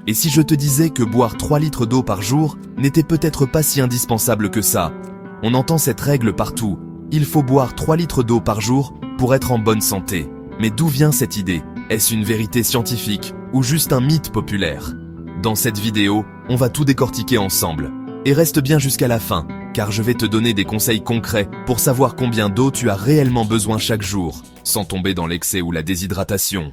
Et si je te disais que boire 3 litres d'eau par jour n'était peut-être pas si indispensable que ça? On entend cette règle partout. Il faut boire 3 litres d'eau par jour pour être en bonne santé. Mais d'où vient cette idée? Est-ce une vérité scientifique ou juste un mythe populaire? Dans cette vidéo, on va tout décortiquer ensemble. Et reste bien jusqu'à la fin, car je vais te donner des conseils concrets pour savoir combien d'eau tu as réellement besoin chaque jour, sans tomber dans l'excès ou la déshydratation.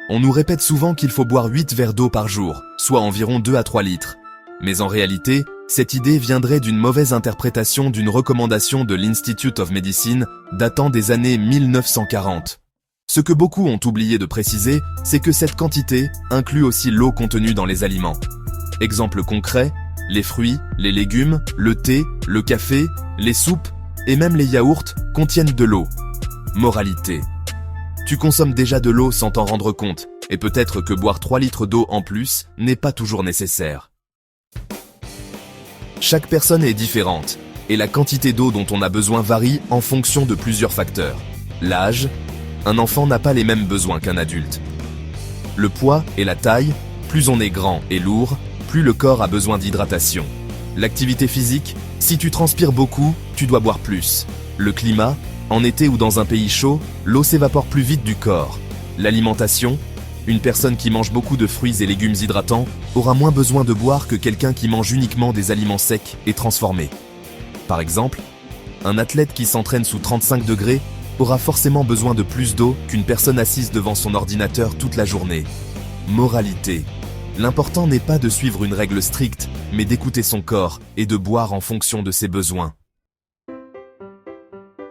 On nous répète souvent qu'il faut boire 8 verres d'eau par jour, soit environ 2 à 3 litres. Mais en réalité, cette idée viendrait d'une mauvaise interprétation d'une recommandation de l'Institute of Medicine datant des années 1940. Ce que beaucoup ont oublié de préciser, c'est que cette quantité inclut aussi l'eau contenue dans les aliments. Exemple concret, les fruits, les légumes, le thé, le café, les soupes et même les yaourts contiennent de l'eau. Moralité. Tu consommes déjà de l'eau sans t'en rendre compte, et peut-être que boire 3 litres d'eau en plus n'est pas toujours nécessaire. Chaque personne est différente, et la quantité d'eau dont on a besoin varie en fonction de plusieurs facteurs. L'âge, un enfant n'a pas les mêmes besoins qu'un adulte. Le poids et la taille, plus on est grand et lourd, plus le corps a besoin d'hydratation. L'activité physique, si tu transpires beaucoup, tu dois boire plus. Le climat, en été ou dans un pays chaud, l'eau s'évapore plus vite du corps. L'alimentation, une personne qui mange beaucoup de fruits et légumes hydratants aura moins besoin de boire que quelqu'un qui mange uniquement des aliments secs et transformés. Par exemple, un athlète qui s'entraîne sous 35 degrés aura forcément besoin de plus d'eau qu'une personne assise devant son ordinateur toute la journée. Moralité. L'important n'est pas de suivre une règle stricte, mais d'écouter son corps et de boire en fonction de ses besoins.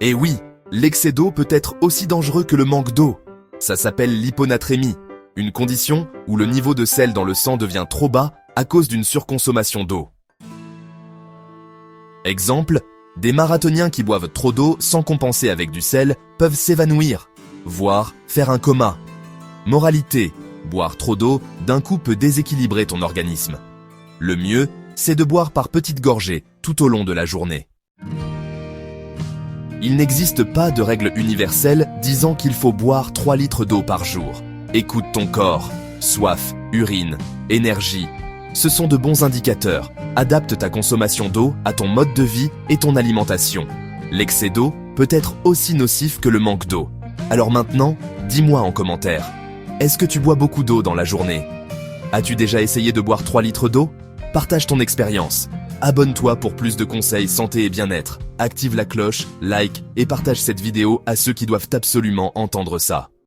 Et oui, l'excès d'eau peut être aussi dangereux que le manque d'eau. Ça s'appelle l'hyponatrémie, une condition où le niveau de sel dans le sang devient trop bas à cause d'une surconsommation d'eau. Exemple, des marathoniens qui boivent trop d'eau sans compenser avec du sel peuvent s'évanouir, voire faire un coma. Moralité, boire trop d'eau d'un coup peut déséquilibrer ton organisme. Le mieux, c'est de boire par petites gorgées tout au long de la journée. Il n'existe pas de règle universelle disant qu'il faut boire 3 litres d'eau par jour. Écoute ton corps. Soif, urine, énergie. Ce sont de bons indicateurs. Adapte ta consommation d'eau à ton mode de vie et ton alimentation. L'excès d'eau peut être aussi nocif que le manque d'eau. Alors maintenant, dis-moi en commentaire. Est-ce que tu bois beaucoup d'eau dans la journée? As-tu déjà essayé de boire 3 litres d'eau? Partage ton expérience. Abonne-toi pour plus de conseils santé et bien-être. Active la cloche, like et partage cette vidéo à ceux qui doivent absolument entendre ça.